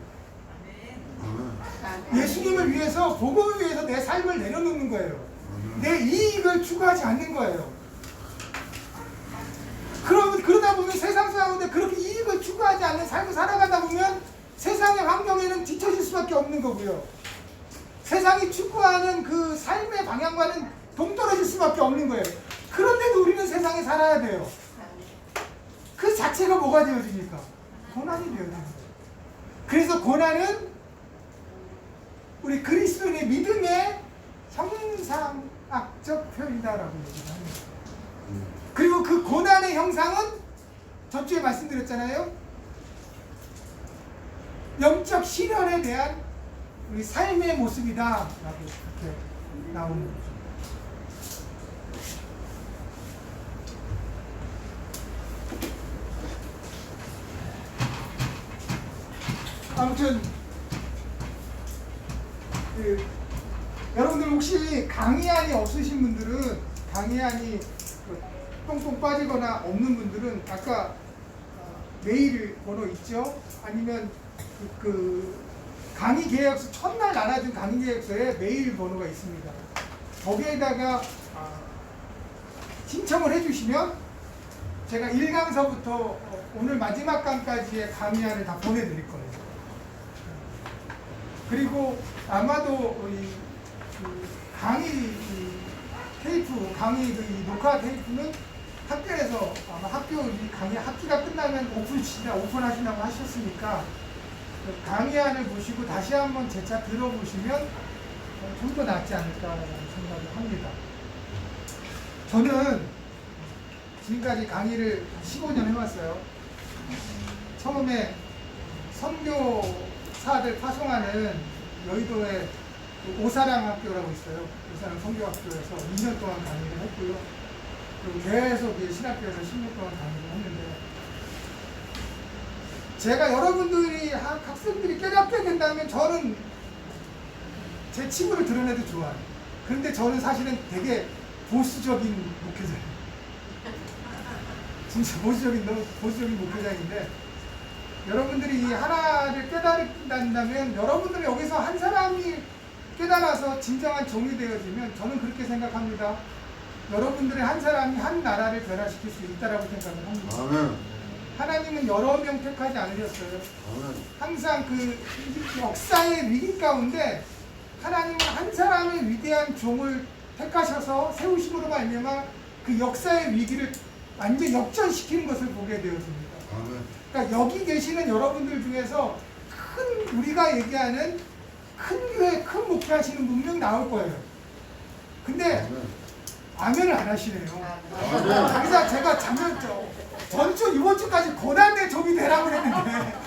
아멘. 예수님을 위해서, 복음을 위해서 내 삶을 내려놓는 거예요. 내 이익을 추구하지 않는 거예요. 그러다 보면 세상 사람인데 그렇게 이익을 추구하지 않는 삶을 살아가다 보면 세상의 환경에는 뒤처질 수밖에 없는 거고요. 세상이 추구하는 그 삶의 방향과는 동떨어질 수밖에 없는 거예요. 그런데도 우리는 세상에 살아야 돼요. 그 자체가 뭐가 되어집니까? 고난이 되어지는 거예요. 그래서 고난은 우리 그리스도인의 믿음의 형상학적 표현이다라고 얘기를 합니다. 그리고 그 고난의 형상은 전주에 말씀드렸잖아요. 영적 시련에 대한 우리 삶의 모습이다라고 그렇게 나오는 거죠. 아무튼 여러분들 혹시 강의안이 없으신 분들은 강의안이 똥똥 빠지거나 없는 분들은 아까 메일 번호 있죠? 아니면 그 강의 계약서 첫날 나눠준 강의 계약서에 메일 번호가 있습니다. 거기에다가 신청을 해주시면 제가 1강서부터 오늘 마지막 강까지의 강의안을 다 보내드릴 거예요. 그리고 아마도 이 강의 테이프, 강의 녹화 테이프는 학교에서 아마 학교 강의 학기가 끝나면 오픈하신다고 하셨으니까 강의안을 보시고 다시 한번 재차 들어보시면 좀 더 낫지 않을까라는 생각을 합니다. 저는 지금까지 강의를 15년 해왔어요. 처음에 선교사들 파송하는 여의도에 오사랑 학교라고 있어요. 오사랑 선교학교에서 2년 동안 강의를 했고요. 그리고 계속 신학교에서 10년 동안 강의를 했는데 제가 여러분들이 학생들이 깨닫게 된다면 저는 제 친구를 드러내도 좋아요. 그런데 저는 사실은 되게 보수적인 목회자예요. 진짜 너무 보수적인 목회자인데 여러분들이 이 하나를 깨닫는다면 여러분들이 여기서 한 사람이 깨달아서 진정한 종이 되어지면 저는 그렇게 생각합니다. 여러분들의 한 사람이 한 나라를 변화시킬 수 있다라고 생각을 합니다. 아멘. 하나님은 여러 명 택하지 않으셨어요. 아멘. 항상 그 역사의 위기 가운데 하나님은 한 사람의 위대한 종을 택하셔서 세우심으로 말미암아 그 역사의 위기를 완전 역전시키는 것을 보게 되었습니다. 아멘. 그러니까 여기 계시는 여러분들 중에서 우리가 얘기하는 큰 교회, 큰 목회하시는 분명 나올 거예요. 근데 아멘을 안 하시네요. 그래서 제가 전주 이번 주까지 고난의 종이 되라고 했는데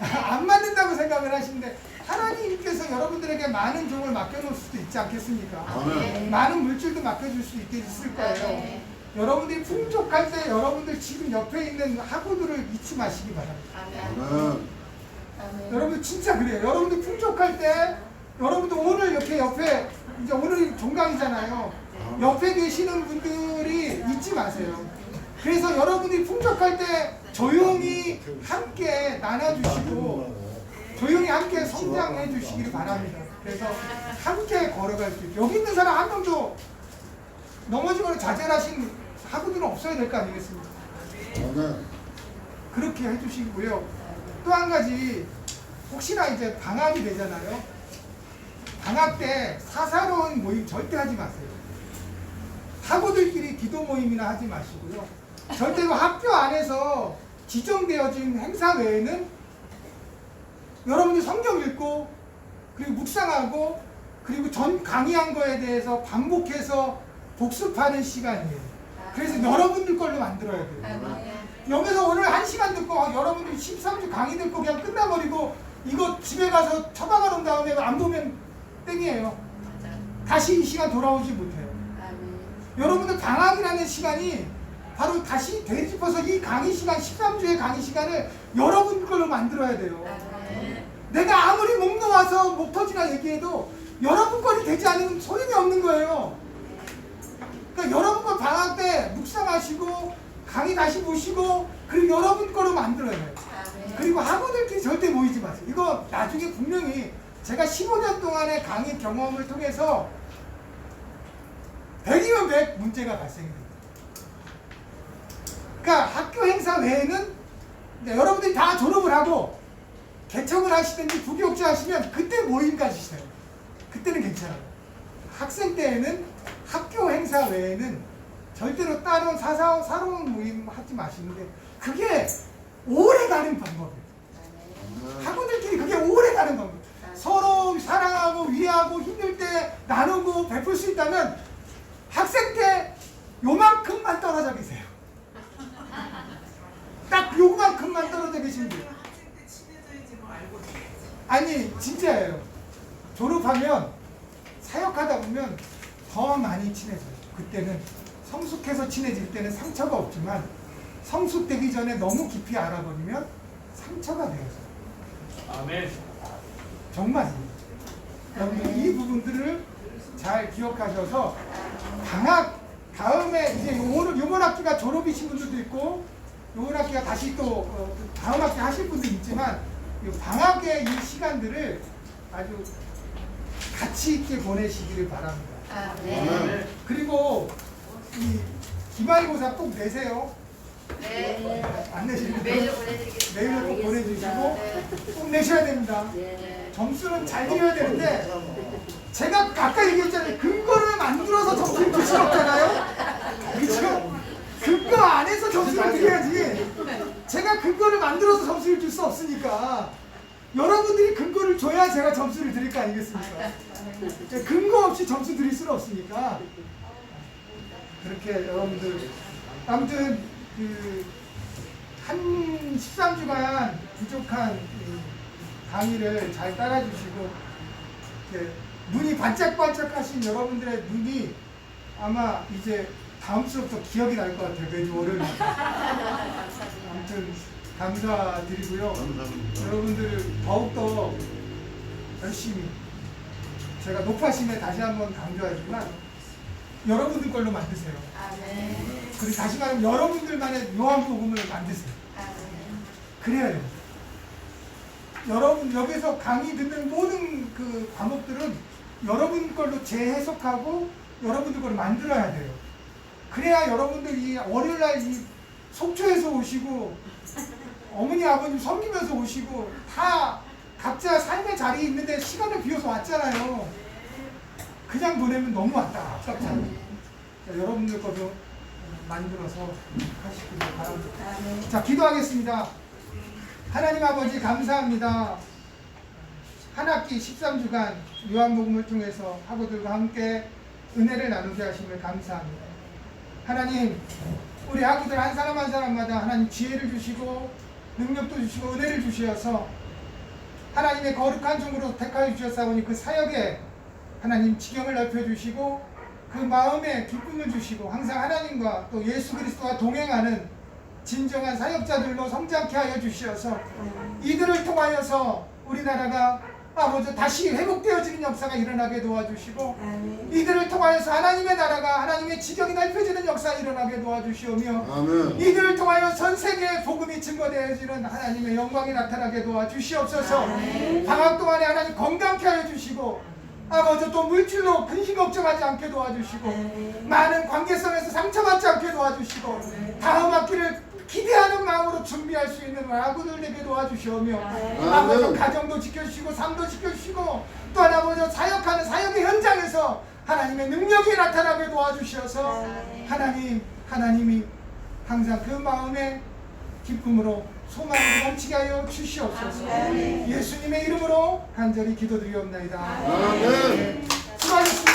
안 맞는다고 생각을 하시는데 하나님께서 여러분들에게 많은 종을 맡겨놓을 수도 있지 않겠습니까? 아멘. 많은 물질도 맡겨줄 수 있을 거예요. 여러분들이 풍족할 때 여러분들 지금 옆에 있는 학우들을 잊지 마시기 바랍니다. 아멘. 여러분 진짜 그래요. 여러분들 풍족할 때 여러분들 오늘 이렇게 옆에 이제 오늘 종강이잖아요. 옆에 계시는 분들이 잊지 마세요. 그래서 여러분들이 풍족할 때 조용히 함께 나눠주시고 조용히 함께 성장해 주시기를 바랍니다. 그래서 함께 걸어갈 수 있고, 여기 있는 사람 한 명도 넘어지거나 좌절하신 학우들은 없어야 될 거 아니겠습니까? 그렇게 해주시고요. 또 한 가지, 혹시나 이제 방학이 되잖아요. 방학 때 사사로운 모임 절대 하지 마세요. 학우들끼리 기도 모임이나 하지 마시고요. 절대로 학교 안에서 지정되어진 행사 외에는 여러분이 성경 읽고 그리고 묵상하고 그리고 전 강의한 거에 대해서 반복해서 복습하는 시간이에요. 그래서 여러분들 걸로 만들어야 돼요. 여기서 오늘 1시간 듣고 여러분들이 13주 강의 듣고 그냥 끝나버리고 이거 집에 가서 처박아 놓은 다음에 안 보면 땡이에요. 다시 이 시간 돌아오지 못해요. 여러분들 방학이라는 시간이 바로 다시 되짚어서 이 강의 시간, 13주의 강의 시간을 여러분 걸로 만들어야 돼요. 내가 아무리 목 놓아서 목 터지나 얘기해도 여러분 거리 되지 않으면 소용이 없는 거예요. 그러니까 여러분 거 방학 때 묵상하시고 강의 다시 보시고 그리고 여러분 거로 만들어야 돼요. 그리고 학우들끼리 절대 모이지 마세요. 이거 나중에 분명히 제가 15년 동안의 강의 경험을 통해서 100이면 100 문제가 발생됩니다. 그러니까 학교 행사 외에는 여러분들이 다 졸업을 하고 개척을 하시든지 부교육자 하시면 그때 모임 가지세요. 그때는 괜찮아요. 학생 때에는 학교 행사 외에는 절대로 다른 사로운 모임 하지 마시는데 그게 오래 가는 방법이에요. 학우들끼리 그게 오래 가는 방법. 서로 사랑하고 위하고 힘들 때 나누고 베풀 수 있다면 학생 때 요만큼만 떨어져 계세요. 딱 요만큼만 떨어져 계시면 돼요. 학생 때 친해져야지 뭐 알고 지내지. 아니 진짜예요. 졸업하면 사역하다 보면 더 많이 친해져요. 그때는 성숙해서 친해질 때는 상처가 없지만 성숙되기 전에 너무 깊이 알아버리면 상처가 되어서. 아멘. 정말 여러분 이 부분들을 잘 기억하셔서 방학 다음에 이제 요번 학기가 졸업이신 분들도 있고 요번 학기가 다시 또 다음 학기 하실 분도 있지만 이 방학의 이 시간들을 아주 가치 있게 보내시기를 바랍니다. 아멘. 그리고 이 기말고사 꼭 내세요. 네. 안 내시면 메일로 보내드리겠습니다. 메일로 꼭 보내주시고 네. 꼭 내셔야 됩니다. 네. 점수는 잘 드려야 되는데 제가 아까 얘기했잖아요. 근거를 만들어서 점수를 줄 수 없잖아요. 그렇죠? 근거 안에서 점수를 드려야지. 제가 근거를 만들어서 점수를 줄 수 없으니까 여러분들이 근거를 줘야 제가 점수를 드릴 거 아니겠습니까? 근거 없이 점수 드릴 수는 없으니까 그렇게 여러분들 아무튼 한 13주간 부족한 강의를 잘 따라주시고 눈이 반짝반짝 하신 여러분들의 눈이 아마 이제 다음 주부터 기억이 날 것 같아요. 매주 월요일마다. 아무튼 감사드리고요. 감사합니다. 여러분들 더욱더 열심히 제가 높아심에 다시 한번 강조하지만 여러분들 걸로 만드세요. 그리고 다시 말하면 여러분들만의 요한복음을 만드세요. 그래야 돼요. 여러분 여기서 강의 듣는 모든 그 과목들은 여러분 걸로 재해석하고 여러분들 걸로 만들어야 돼요. 그래야 여러분들이 월요일날 이 속초에서 오시고 어머니 아버님 섬기면서 오시고 다 각자 삶의 자리에 있는데 시간을 비워서 왔잖아요. 그냥 보내면 너무 아깝잖아요. 여러분들 것도 만들어서 하시길 바랍니다. 자, 기도하겠습니다. 하나님 아버지 감사합니다. 한 학기 13주간 요한복음을 통해서 학우들과 함께 은혜를 나누게 하심을 감사합니다. 하나님, 우리 학우들 한 사람 한 사람마다 하나님 지혜를 주시고 능력도 주시고 은혜를 주시어서 하나님의 거룩한 종으로 택하여 주셨사오니 그 사역에 하나님 지경을 넓혀주시고 그 마음에 기쁨을 주시고 항상 하나님과 또 예수 그리스도와 동행하는 진정한 사역자들로 성장케 하여 주시어서 이들을 통하여서 우리나라가 아버지 다시 회복되어지는 역사가 일어나게 도와주시고 이들을 통하여서 하나님의 나라가 하나님의 지경이 넓혀지는 역사가 일어나게 도와주시오며 아멘. 이들을 통하여 전 세계에 복음이 증거되어지는 하나님의 영광이 나타나게 도와주시옵소서. 방학 동안에 하나님 건강케 하여 주시고 아버지 또 물질로 근심 걱정하지 않게 도와주시고 많은 관계성에서 상처받지 않게 도와주시고 다음 학기를 기대하는 마음으로 준비할 수 있는 아버지들 되게 도와주시오며 아버지 가정도 지켜주시고 삶도 지켜주시고 또한 아버지 사역하는 사역의 현장에서 하나님의 능력이 나타나게 도와주셔서 하나님이 항상 그 마음에 기쁨으로 소망을 넘치게 하여 주시옵소서. 예수님의 이름으로 간절히 기도드리옵나이다. 아멘. 수고하셨습니다.